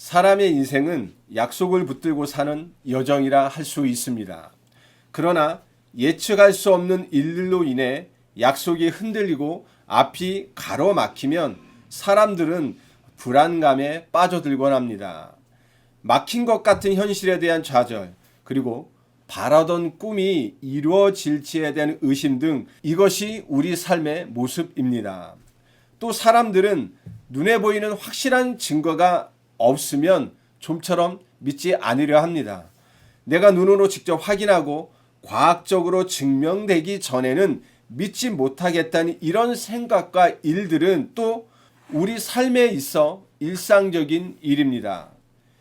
사람의 인생은 약속을 붙들고 사는 여정이라 할 수 있습니다. 그러나 예측할 수 없는 일들로 인해 약속이 흔들리고 앞이 가로막히면 사람들은 불안감에 빠져들곤 합니다. 막힌 것 같은 현실에 대한 좌절, 그리고 바라던 꿈이 이루어질지에 대한 의심 등 이것이 우리 삶의 모습입니다. 또 사람들은 눈에 보이는 확실한 증거가 없으면 좀처럼 믿지 않으려 합니다. 내가 눈으로 직접 확인하고 과학적으로 증명되기 전에는 믿지 못하겠다는 이런 생각과 일들은 또 우리 삶에 있어 일상적인 일입니다.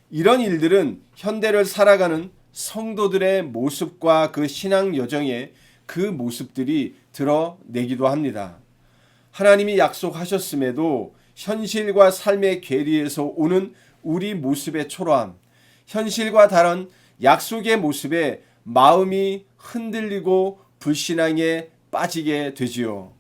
이런 일들은 현대를 살아가는 성도들의 모습과 그 신앙 여정에 그 모습들이 드러내기도 합니다. 하나님이 약속하셨음에도 현실과 삶의 괴리에서 오는 우리 모습의 초라함, 현실과 다른 약속의 모습에 마음이 흔들리고 불신앙에 빠지게 되지요.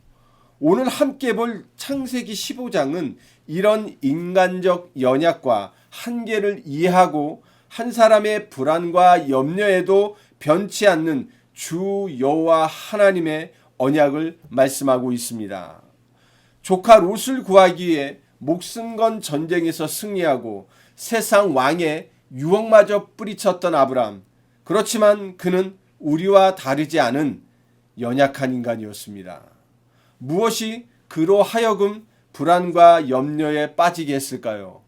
오늘 함께 볼 창세기 15장은 이런 인간적 연약과 한계를 이해하고 한 사람의 불안과 염려에도 변치 않는 주 여호와 하나님의 언약을 말씀하고 있습니다. 조카 롯을 구하기 위해 목숨 건 전쟁에서 승리하고 세상 왕의 유혹마저 뿌리쳤던 아브라함. 그렇지만 그는 우리와 다르지 않은 연약한 인간이었습니다. 무엇이 그로 하여금 불안과 염려에 빠지게 했을까요?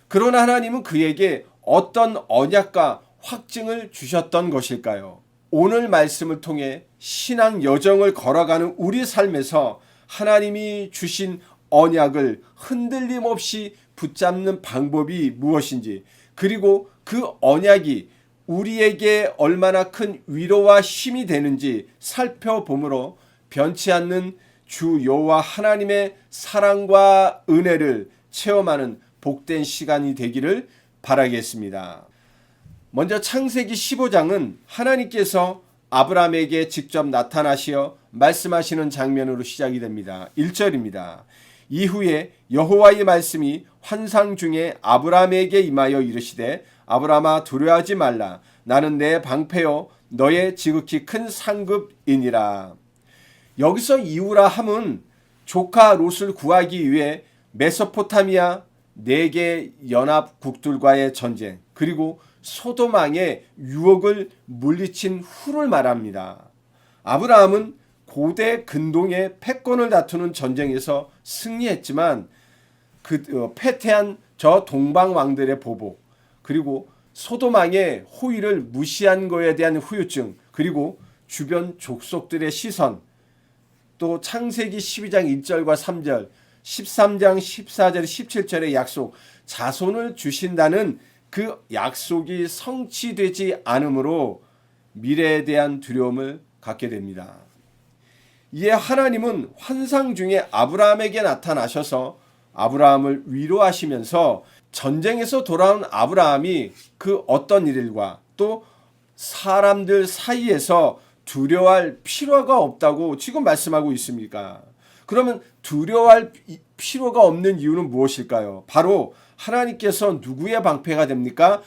그러나 하나님은 그에게 어떤 언약과 확증을 주셨던 것일까요? 오늘 말씀을 통해 신앙 여정을 걸어가는 우리 삶에서 하나님이 주신 언약을 흔들림 없이 붙잡는 방법이 무엇인지, 그리고 그 언약이 우리에게 얼마나 큰 위로와 힘이 되는지 살펴보므로 변치 않는 주 여호와 하나님의 사랑과 은혜를 체험하는 복된 시간이 되기를 바라겠습니다. 먼저 창세기 15장은 하나님께서 아브라함에게 직접 나타나시어 말씀하시는 장면으로 시작이 됩니다. 1절입니다. 이후에 여호와의 말씀이 환상 중에 아브라함에게 임하여 이르시되 아브라함아 두려워하지 말라. 나는 내 방패요 너의 지극히 큰 상급이니라. 여기서 이후라 함은 조카 롯을 구하기 위해 메소포타미아 4개 연합국들과의 전쟁, 그리고 소돔 왕의 유혹을 물리친 후를 말합니다. 아브라함은 고대 근동의 패권을 다투는 전쟁에서 승리했지만 패퇴한 저 동방 왕들의 보복, 그리고 소돔 왕의 호의를 무시한 것에 대한 후유증, 그리고 주변 족속들의 시선, 또 창세기 12장 1절과 3절, 13장 14절, 17절의 약속, 자손을 주신다는 그 약속이 성취되지 않으므로 미래에 대한 두려움을 갖게 됩니다. 이에 하나님은 환상 중에 아브라함에게 나타나셔서 아브라함을 위로하시면서 전쟁에서 돌아온 아브라함이 그 어떤 일과 또 사람들 사이에서 두려워할 필요가 없다고 지금 말씀하고 있습니까? 그러면 두려워할 필요가 없는 이유는 무엇일까요? 바로 하나님께서 누구의 방패가 됩니까?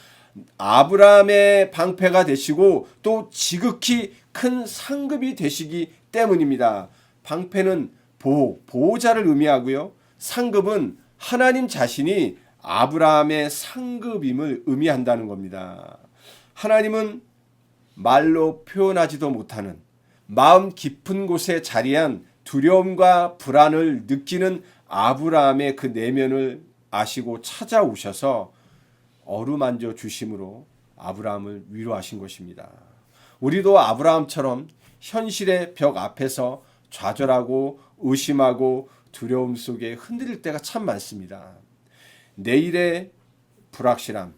아브라함의 방패가 되시고 또 지극히 큰 상급이 되시기 때문입니다. 방패는 보호자를 의미하고요. 상급은 하나님 자신이 아브라함의 상급임을 의미한다는 겁니다. 하나님은 말로 표현하지도 못하는 마음 깊은 곳에 자리한 두려움과 불안을 느끼는 아브라함의 그 내면을 아시고 찾아오셔서 어루만져 주심으로 아브라함을 위로하신 것입니다. 우리도 아브라함처럼 현실의 벽 앞에서 좌절하고 의심하고 두려움 속에 흔들릴 때가 참 많습니다. 내일의 불확실함,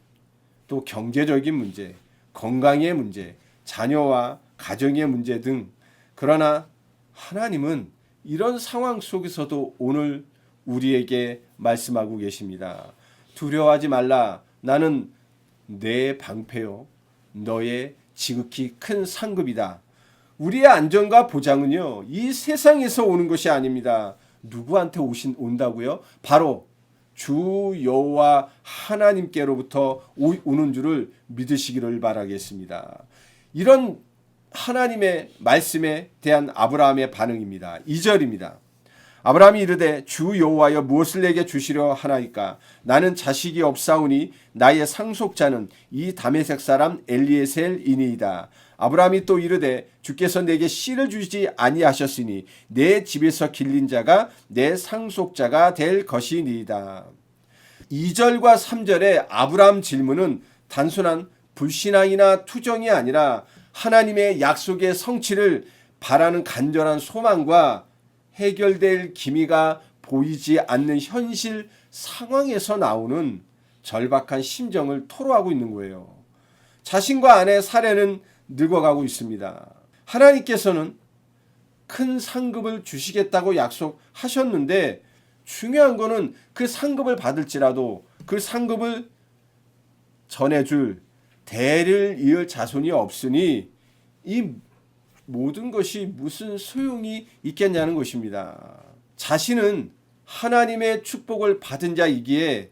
또 경제적인 문제, 건강의 문제, 자녀와 가정의 문제 등, 그러나 하나님은 이런 상황 속에서도 오늘 우리에게 말씀하고 계십니다. 두려워하지 말라. 나는 내 방패요 너의 지극히 큰 상급이다. 우리의 안전과 보장은요, 이 세상에서 오는 것이 아닙니다. 누구한테 온다고요? 바로 주 여호와 하나님께로부터 오는 줄을 믿으시기를 바라겠습니다. 이런 하나님의 말씀에 대한 아브라함의 반응입니다. 2절입니다. 아브라함이 이르되 주 여호와여 무엇을 내게 주시려 하나이까? 나는 자식이 없사오니 나의 상속자는 이 다메섹 사람 엘리에셀이니이다. 아브라함이 또 이르되 주께서 내게 씨를 주지 아니하셨으니 내 집에서 길린 자가 내 상속자가 될 것이니이다. 2절과 3절의 아브라함 질문은 단순한 불신앙이나 투정이 아니라 하나님의 약속의 성취를 바라는 간절한 소망과 해결될 기미가 보이지 않는 현실 상황에서 나오는 절박한 심정을 토로하고 있는 거예요. 자신과 아내 사레는 늙어가고 있습니다. 하나님께서는 큰 상급을 주시겠다고 약속하셨는데 중요한 거는 그 상급을 받을지라도 그 상급을 전해줄 대를 이을 자손이 없으니 이 모든 것이 무슨 소용이 있겠냐는 것입니다. 자신은 하나님의 축복을 받은 자이기에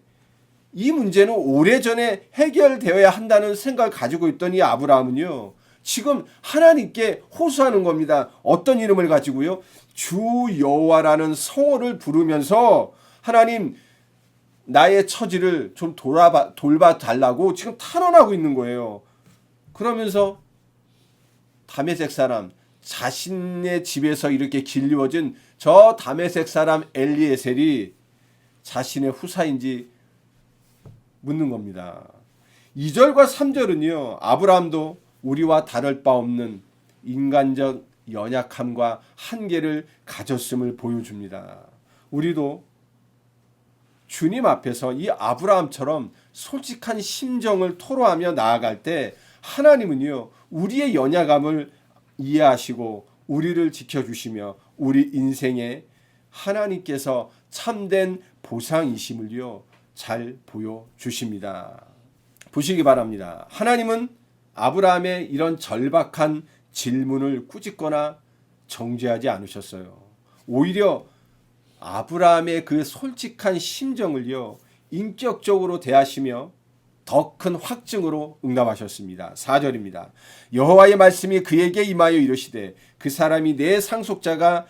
이 문제는 오래전에 해결되어야 한다는 생각을 가지고 있던 이 아브라함은요, 지금 하나님께 호소하는 겁니다. 어떤 이름을 가지고요? 주 여호와라는 성호를 부르면서 하나님 나의 처지를 좀 돌봐 달라고 지금 탄원하고 있는 거예요. 그러면서 다메섹 사람, 자신의 집에서 이렇게 길리워진 저 다메섹 사람 엘리에셀이 자신의 후사인지 묻는 겁니다. 2절과 3절은요, 아브라함도 우리와 다를 바 없는 인간적 연약함과 한계를 가졌음을 보여줍니다. 우리도 주님 앞에서 이 아브라함처럼 솔직한 심정을 토로하며 나아갈 때 하나님은요, 우리의 연약함을 이해하시고 우리를 지켜주시며 우리 인생에 하나님께서 참된 보상이심을요 잘 보여주십니다. 보시기 바랍니다. 하나님은 아브라함의 이런 절박한 질문을 꾸짖거나 정죄하지 않으셨어요. 오히려 아브라함의 그 솔직한 심정을요 인격적으로 대하시며 더 큰 확증으로 응답하셨습니다. 4절입니다. 여호와의 말씀이 그에게 임하여 이르시되 그 사람이 내 상속자가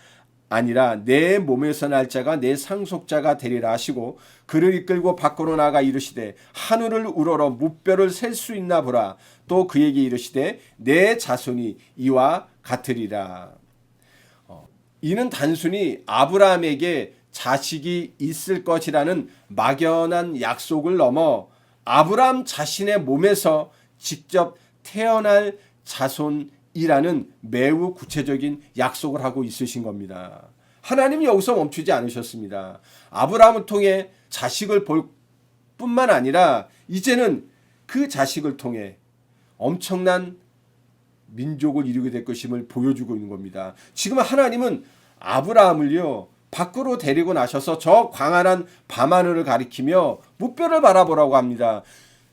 아니라 내 몸에서 날 자가 내 상속자가 되리라 하시고 그를 이끌고 밖으로 나가 이르시되 하늘을 우러러 무뼈를 셀 수 있나 보라. 또 그에게 이르시되 내 자손이 이와 같으리라. 이는 단순히 아브라함에게 자식이 있을 것이라는 막연한 약속을 넘어 아브라함 자신의 몸에서 직접 태어날 자손이라는 매우 구체적인 약속을 하고 있으신 겁니다. 하나님이 여기서 멈추지 않으셨습니다. 아브라함을 통해 자식을 볼 뿐만 아니라 이제는 그 자식을 통해 엄청난 민족을 이루게 될 것임을 보여주고 있는 겁니다. 지금 하나님은 아브라함을요 밖으로 데리고 나셔서 저 광활한 밤하늘을 가리키며 무뼈를 바라보라고 합니다.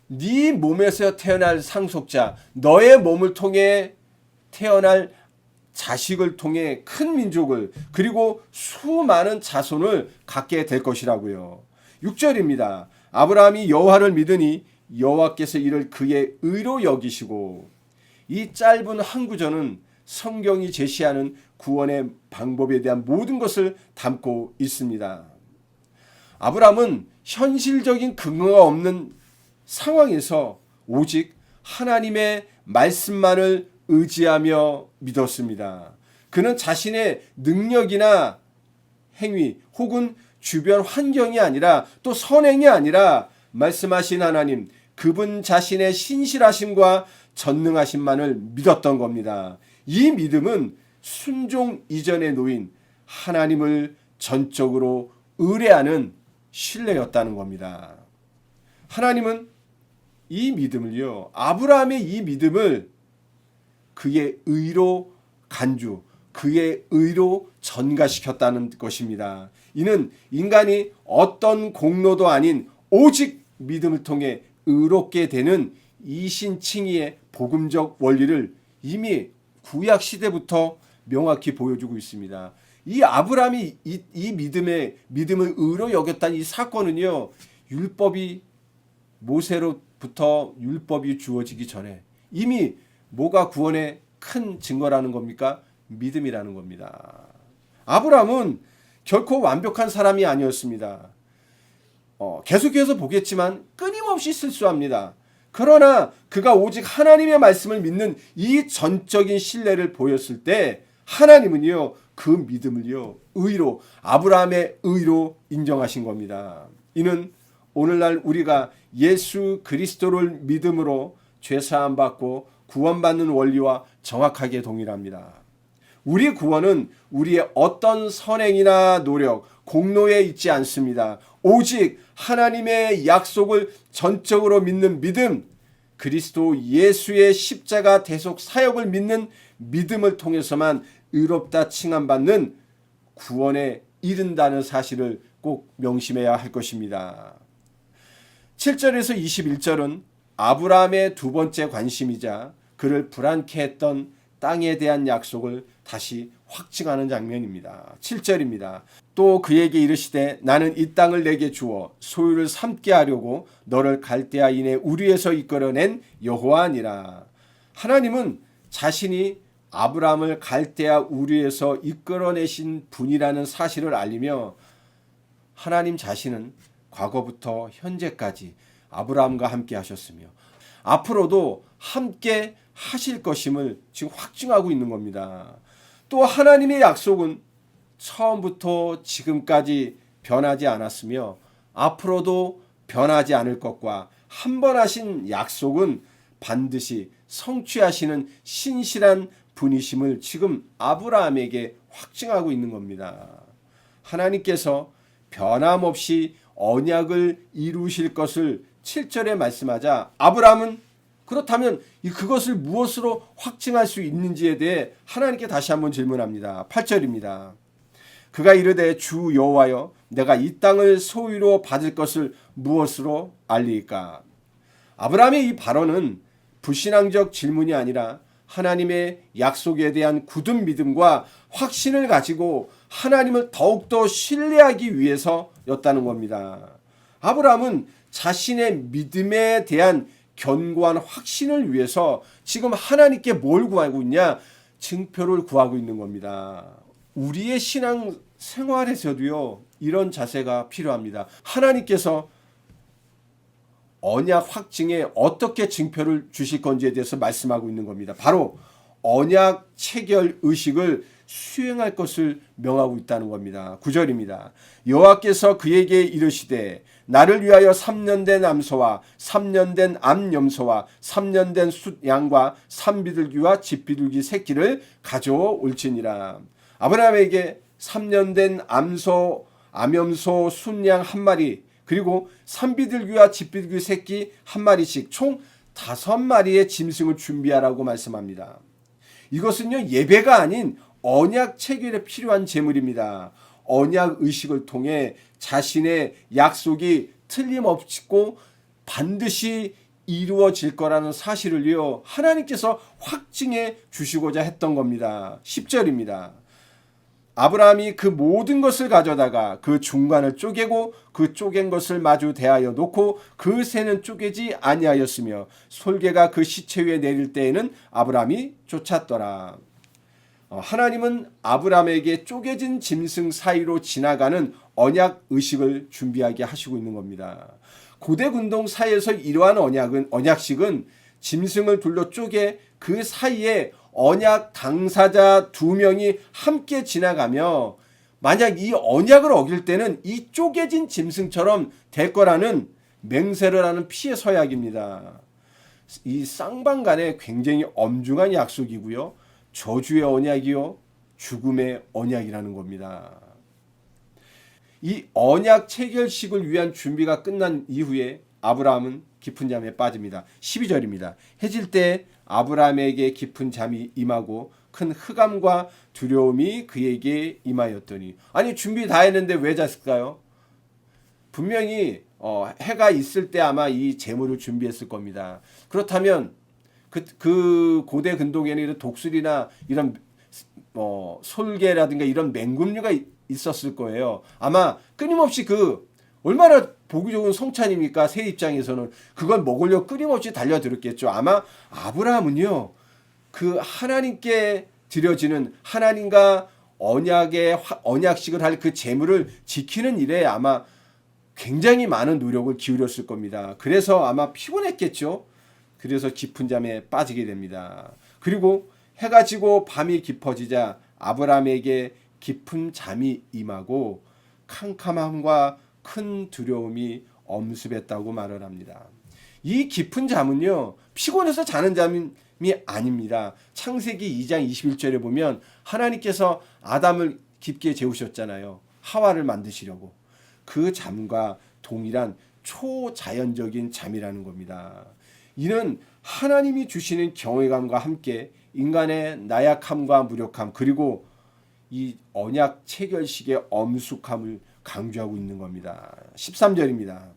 네 몸에서 태어날 상속자, 너의 몸을 통해 태어날 자식을 통해 큰 민족을 그리고 수많은 자손을 갖게 될 것이라고요. 6절입니다. 아브라함이 여호와를 믿으니 여호와께서 이를 그의 의로 여기시고. 이 짧은 한 구절은 성경이 제시하는 구원의 방법에 대한 모든 것을 담고 있습니다. 아브라함은 현실적인 근거가 없는 상황에서 오직 하나님의 말씀만을 의지하며 믿었습니다. 그는 자신의 능력이나 행위 혹은 주변 환경이 아니라 또 선행이 아니라 말씀하신 하나님, 그분 자신의 신실하심과 전능하심만을 믿었던 겁니다. 이 믿음은 순종 이전에 놓인 하나님을 전적으로 의뢰하는 신뢰였다는 겁니다. 하나님은 이 믿음을요, 아브라함의 이 믿음을 그의 의로 간주, 그의 의로 전가시켰다는 것입니다. 이는 인간이 어떤 공로도 아닌 오직 믿음을 통해 의롭게 되는 이신칭의의 복음적 원리를 이미 구약 시대부터 명확히 보여주고 있습니다. 이 아브라함이 이 믿음을 의로 여겼다는 이 사건은요, 모세로부터 율법이 주어지기 전에 이미 뭐가 구원의 큰 증거라는 겁니까? 믿음이라는 겁니다. 아브라함은 결코 완벽한 사람이 아니었습니다. 계속해서 보겠지만 끊임없이 실수합니다. 그러나 그가 오직 하나님의 말씀을 믿는 이 전적인 신뢰를 보였을 때 하나님은요, 그 믿음을요, 아브라함의 의로 인정하신 겁니다. 이는 오늘날 우리가 예수 그리스도를 믿음으로 죄사함 받고 구원받는 원리와 정확하게 동일합니다. 우리 구원은 우리의 어떤 선행이나 노력, 공로에 있지 않습니다. 오직 하나님의 약속을 전적으로 믿는 믿음, 그리스도 예수의 십자가 대속 사역을 믿는 믿음을 통해서만 의롭다 칭함받는 구원에 이른다는 사실을 꼭 명심해야 할 것입니다. 7절에서 21절은 아브라함의 두 번째 관심이자 그를 불안케 했던 땅에 대한 약속을 다시 확증하는 장면입니다. 7절입니다. 또 그에게 이르시되 나는 이 땅을 내게 주어 소유를 삼게 하려고 너를 갈대아인의 우리에서 이끌어낸 여호와니라. 하나님은 자신이 아브라함을 갈대아 우리에서 이끌어내신 분이라는 사실을 알리며 하나님 자신은 과거부터 현재까지 아브라함과 함께 하셨으며 앞으로도 함께 하실 것임을 지금 확증하고 있는 겁니다. 또 하나님의 약속은 처음부터 지금까지 변하지 않았으며 앞으로도 변하지 않을 것과 한 번 하신 약속은 반드시 성취하시는 신실한 분이심을 지금 아브라함에게 확증하고 있는 겁니다. 하나님께서 변함없이 언약을 이루실 것을 7절에 말씀하자 아브라함은 그렇다면 그것을 무엇으로 확증할 수 있는지에 대해 하나님께 다시 한번 질문합니다. 8절입니다. 그가 이르되 주 여호와여 내가 이 땅을 소유로 받을 것을 무엇으로 알리까? 아브라함의 이 발언은 불신앙적 질문이 아니라 하나님의 약속에 대한 굳은 믿음과 확신을 가지고 하나님을 더욱더 신뢰하기 위해서였다는 겁니다. 아브라함은 자신의 믿음에 대한 견고한 확신을 위해서 지금 하나님께 뭘 구하고 있냐? 증표를 구하고 있는 겁니다. 우리의 신앙 생활에서도요, 이런 자세가 필요합니다. 하나님께서 언약 확증에 어떻게 증표를 주실 건지에 대해서 말씀하고 있는 겁니다. 바로 언약 체결 의식을 수행할 것을 명하고 있다는 겁니다. 9절입니다. 여호와께서 그에게 이르시되 나를 위하여 3년 된 암소와 3년 된 암염소와 3년 된 숫양과 산비둘기와 집비둘기 새끼를 가져올지니라. 아브라함에게 3년 된 암소, 암염소, 숫양 한 마리 그리고 산비둘기와 집비둘기 새끼 한 마리씩 총 5마리의 짐승을 준비하라고 말씀합니다. 이것은요, 예배가 아닌 언약 체결에 필요한 제물입니다. 언약 의식을 통해 자신의 약속이 틀림없고 반드시 이루어질 거라는 사실을요, 하나님께서 확증해 주시고자 했던 겁니다. 10절입니다. 아브라함이 그 모든 것을 가져다가 그 중간을 쪼개고 그 쪼갠 것을 마주 대하여 놓고 그 새는 쪼개지 아니하였으며 솔개가 그 시체 위에 내릴 때에는 아브라함이 쫓았더라. 하나님은 아브라함에게 쪼개진 짐승 사이로 지나가는 언약 의식을 준비하게 하시고 있는 겁니다. 고대 군동 사이에서 이러한 언약식은 짐승을 둘러 쪼개 그 사이에 언약 당사자 2명이 함께 지나가며 만약 이 언약을 어길 때는 이 쪼개진 짐승처럼 될 거라는 맹세를 하는 피해 서약입니다. 이 쌍방간에 굉장히 엄중한 약속이고요. 저주의 언약이요, 죽음의 언약이라는 겁니다. 이 언약 체결식을 위한 준비가 끝난 이후에 아브라함은 깊은 잠에 빠집니다. 12절입니다. 해질 때 아브라함에게 깊은 잠이 임하고 큰 흑암과 두려움이 그에게 임하였더니, 아니 준비 다 했는데 왜 잤을까요? 분명히 해가 있을 때 아마 이 제물을 준비했을 겁니다. 그렇다면 그 고대 근동에는 이런 독수리나 이런 솔개라든가 이런 맹금류가 있었을 거예요. 아마 끊임없이 얼마나 보기 좋은 성찬입니까? 새 입장에서는 그걸 먹으려고 끊임없이 달려들었겠죠. 아마 아브라함은요, 그 하나님께 드려지는 하나님과 언약식을 할 그 제물을 지키는 일에 아마 굉장히 많은 노력을 기울였을 겁니다. 그래서 아마 피곤했겠죠. 그래서 깊은 잠에 빠지게 됩니다. 그리고 해가 지고 밤이 깊어지자 아브라함에게 깊은 잠이 임하고 캄캄함과 큰 두려움이 엄습했다고 말을 합니다. 이 깊은 잠은요, 피곤해서 자는 잠이 아닙니다. 창세기 2장 21절에 보면 하나님께서 아담을 깊게 재우셨잖아요. 하와를 만드시려고. 그 잠과 동일한 초자연적인 잠이라는 겁니다. 이는 하나님이 주시는 경외감과 함께 인간의 나약함과 무력함, 그리고 이 언약 체결식의 엄숙함을 강조하고 있는 겁니다. 13절입니다.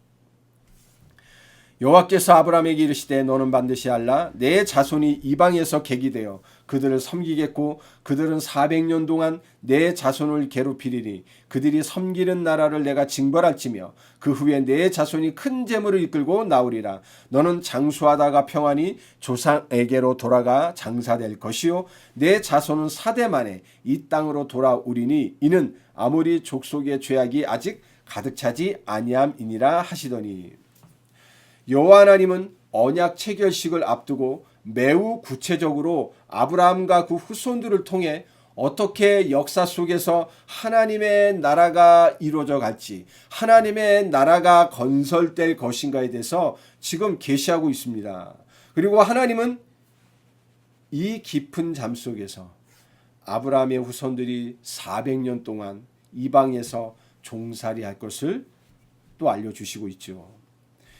여호와께서 아브라함에게 이르시되 너는 반드시 알라 내 자손이 이방에서 객이 되어 그들을 섬기겠고 그들은 400년 동안 내 자손을 괴롭히리니 그들이 섬기는 나라를 내가 징벌할지며 그 후에 내 자손이 큰 재물을 이끌고 나오리라. 너는 장수하다가 평안히 조상에게로 돌아가 장사될 것이요 내 자손은 4대 만에 이 땅으로 돌아오리니 이는 아모리 족속의 죄악이 아직 가득 차지 아니함이니라 하시더니, 여호와 하나님은 언약 체결식을 앞두고 매우 구체적으로 아브라함과 그 후손들을 통해 어떻게 역사 속에서 하나님의 나라가 이루어져 갈지, 하나님의 나라가 건설될 것인가에 대해서 지금 계시하고 있습니다. 그리고 하나님은 이 깊은 잠 속에서 아브라함의 후손들이 400년 동안 이방에서 종살이 할 것을 또 알려주시고 있죠.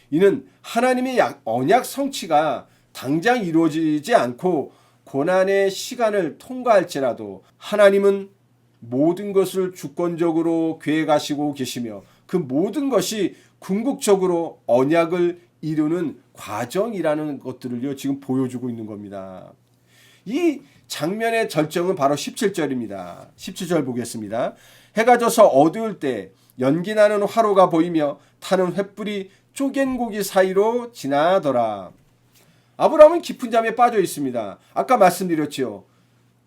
이는 하나님의 언약 성취가 당장 이루어지지 않고 고난의 시간을 통과할지라도 하나님은 모든 것을 주권적으로 계획하시고 계시며 그 모든 것이 궁극적으로 언약을 이루는 과정이라는 것들을요 지금 보여주고 있는 겁니다. 이 장면의 절정은 바로 17절입니다. 17절 보겠습니다. 해가 져서 어두울 때 연기나는 화로가 보이며 타는 횃불이 쪼갠 고기 사이로 지나더라. 아브라함은 깊은 잠에 빠져 있습니다. 아까 말씀드렸죠.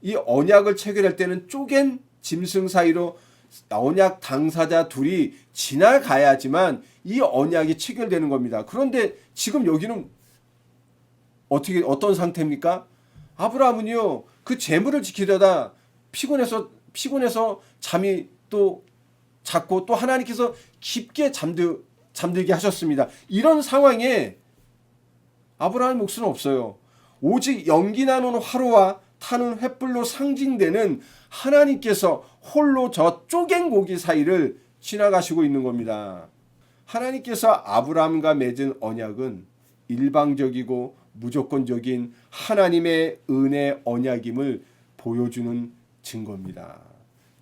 이 언약을 체결할 때는 쪼갠 짐승 사이로 언약 당사자 둘이 지나가야지만 이 언약이 체결되는 겁니다. 그런데 지금 여기는 어떤 상태입니까? 아브라함은요, 그 재물을 지키려다 피곤해서 잠이 또 잤고 또 하나님께서 깊게 잠들게 하셨습니다. 이런 상황에 아브라함의 몫은 없어요. 오직 연기나는 화로와 타는 횃불로 상징되는 하나님께서 홀로 저 쪼갠 고기 사이를 지나가시고 있는 겁니다. 하나님께서 아브라함과 맺은 언약은 일방적이고 무조건적인 하나님의 은혜 언약임을 보여주는 증거입니다.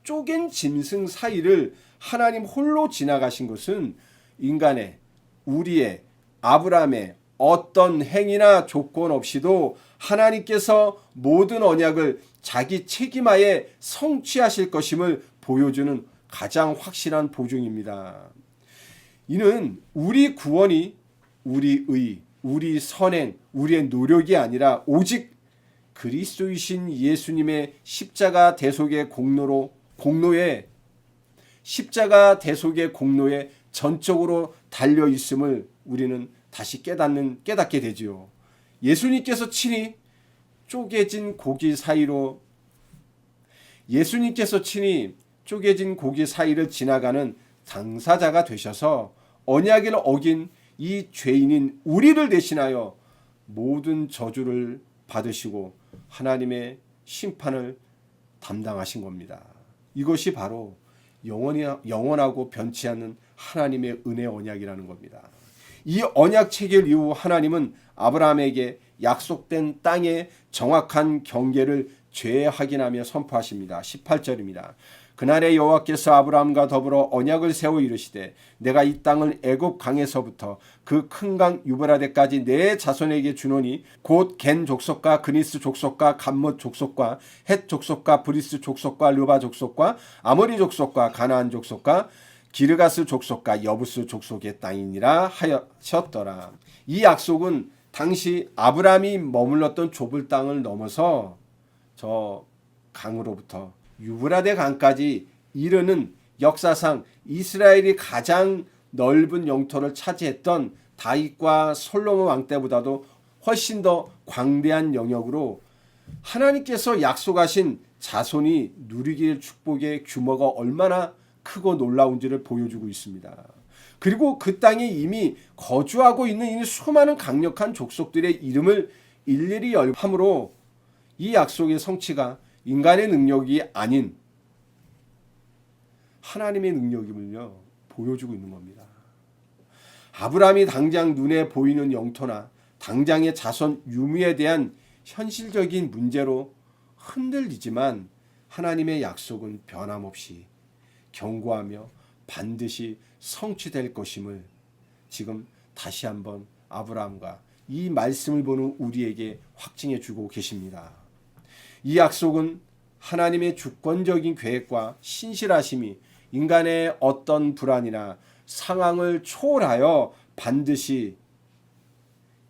쪼갠 짐승 사이를 하나님 홀로 지나가신 것은 인간의, 우리의, 아브라함의 어떤 행위나 조건 없이도 하나님께서 모든 언약을 자기 책임하에 성취하실 것임을 보여주는 가장 확실한 보증입니다. 이는 우리 구원이 우리 의, 우리 선행, 우리의 노력이 아니라 오직 그리스도이신 예수님의 십자가 대속의 공로에 전적으로 달려 있음을 우리는 다시 깨닫게 되지요. 예수님께서 친히 쪼개진 고기 사이를 지나가는 당사자가 되셔서 언약을 어긴 이 죄인인 우리를 대신하여 모든 저주를 받으시고 하나님의 심판을 담당하신 겁니다. 이것이 바로 영원하고 변치 않는 하나님의 은혜 언약이라는 겁니다. 이 언약 체결 이후 하나님은 아브라함에게 약속된 땅의 정확한 경계를 재확인하며 선포하십니다. 18절입니다. 그날에 여호와께서 아브라함과 더불어 언약을 세워 이르시되 내가 이 땅을 애굽 강에서부터 그 큰 강 유브라데까지 내 자손에게 주노니 곧 겐 족속과 그니스 족속과 감못 족속과 헷 족속과 브리스 족속과 르바 족속과 아모리 족속과 가나안 족속과 기르가스 족속과 여부스 족속의 땅이니라 하셨더라. 이 약속은 당시 아브라함이 머물렀던 좁을 땅을 넘어서 저 강으로부터 유브라데 강까지 이르는 역사상 이스라엘이 가장 넓은 영토를 차지했던 다윗과 솔로몬 왕 때보다도 훨씬 더 광대한 영역으로 하나님께서 약속하신 자손이 누리길 축복의 규모가 얼마나 크고 놀라운지를 보여주고 있습니다. 그리고 그 땅에 이미 거주하고 있는 이 수많은 강력한 족속들의 이름을 일일이 열함으로 이 약속의 성취가 인간의 능력이 아닌 하나님의 능력임을요 보여주고 있는 겁니다. 아브라함이 당장 눈에 보이는 영토나 당장의 자손 유무에 대한 현실적인 문제로 흔들리지만 하나님의 약속은 변함없이 견고하며 반드시 성취될 것임을 지금 다시 한번 아브라함과 이 말씀을 보는 우리에게 확증해 주고 계십니다. 이 약속은 하나님의 주권적인 계획과 신실하심이 인간의 어떤 불안이나 상황을 초월하여 반드시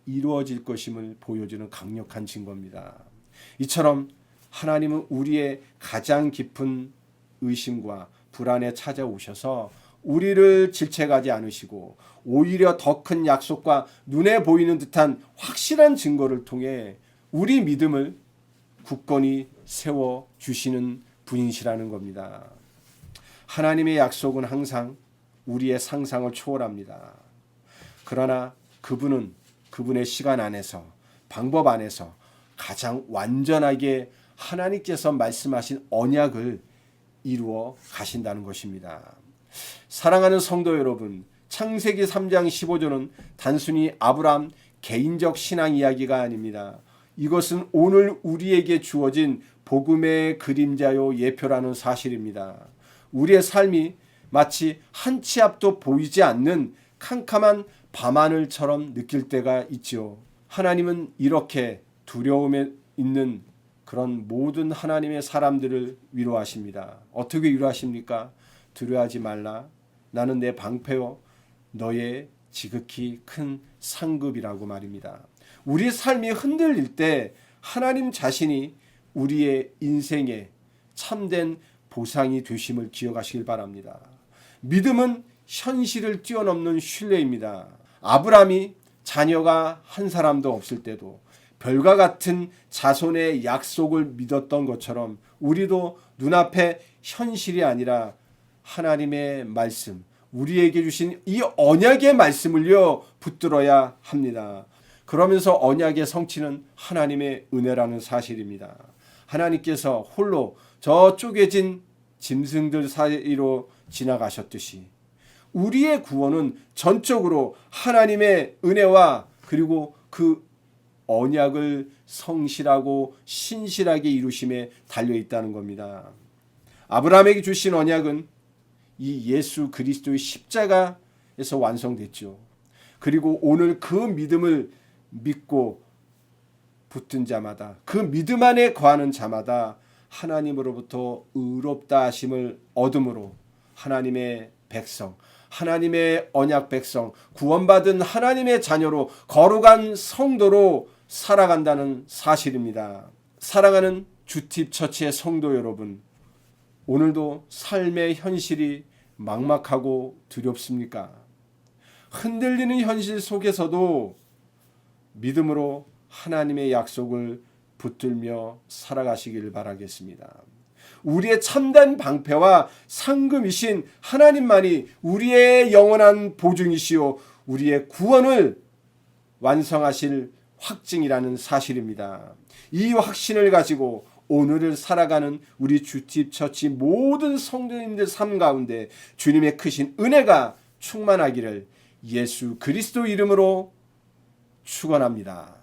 이루어질 것임을 보여주는 강력한 증거입니다. 이처럼 하나님은 우리의 가장 깊은 의심과 불안에 찾아오셔서 우리를 질책하지 않으시고 오히려 더 큰 약속과 눈에 보이는 듯한 확실한 증거를 통해 우리 믿음을 굳건히 세워주시는 분이시라는 겁니다. 하나님의 약속은 항상 우리의 상상을 초월합니다. 그러나 그분은 그분의 시간 안에서 방법 안에서 가장 완전하게 하나님께서 말씀하신 언약을 이루어 가신다는 것입니다. 사랑하는 성도 여러분, 창세기 3장 15절은 단순히 아브라함 개인적 신앙 이야기가 아닙니다. 이것은 오늘 우리에게 주어진 복음의 그림자요 예표라는 사실입니다. 우리의 삶이 마치 한 치 앞도 보이지 않는 캄캄한 밤하늘처럼 느낄 때가 있죠. 하나님은 이렇게 두려움에 있는 그런 모든 하나님의 사람들을 위로하십니다. 어떻게 위로하십니까? 두려워하지 말라. 나는 내 방패요 너의 지극히 큰 상급이라고 말입니다. 우리 삶이 흔들릴 때 하나님 자신이 우리의 인생에 참된 보상이 되심을 기억하시길 바랍니다. 믿음은 현실을 뛰어넘는 신뢰입니다. 아브라함이 자녀가 한 사람도 없을 때도 별과 같은 자손의 약속을 믿었던 것처럼 우리도 눈앞에 현실이 아니라 하나님의 말씀, 우리에게 주신 이 언약의 말씀을요 붙들어야 합니다. 그러면서 언약의 성취는 하나님의 은혜라는 사실입니다. 하나님께서 홀로 저 쪼개진 짐승들 사이로 지나가셨듯이 우리의 구원은 전적으로 하나님의 은혜와 그리고 그 언약을 성실하고 신실하게 이루심에 달려있다는 겁니다. 아브라함에게 주신 언약은 이 예수 그리스도의 십자가에서 완성됐죠. 그리고 오늘 그 믿음을 믿고 붙든 자마다 그 믿음 안에 거하는 자마다 하나님으로부터 의롭다 하심을 얻음으로 하나님의 백성, 하나님의 언약 백성, 구원받은 하나님의 자녀로 거룩한 성도로 살아간다는 사실입니다. 사랑하는 주팁 처치의 성도 여러분, 오늘도 삶의 현실이 막막하고 두렵습니까? 흔들리는 현실 속에서도 믿음으로 하나님의 약속을 붙들며 살아가시기를 바라겠습니다. 우리의 참된 방패와 상급이신 하나님만이 우리의 영원한 보증이시오 우리의 구원을 완성하실 확증이라는 사실입니다. 이 확신을 가지고 오늘을 살아가는 우리 주팁 처치 모든 성도님들 삶 가운데 주님의 크신 은혜가 충만하기를 예수 그리스도 이름으로 축원합니다.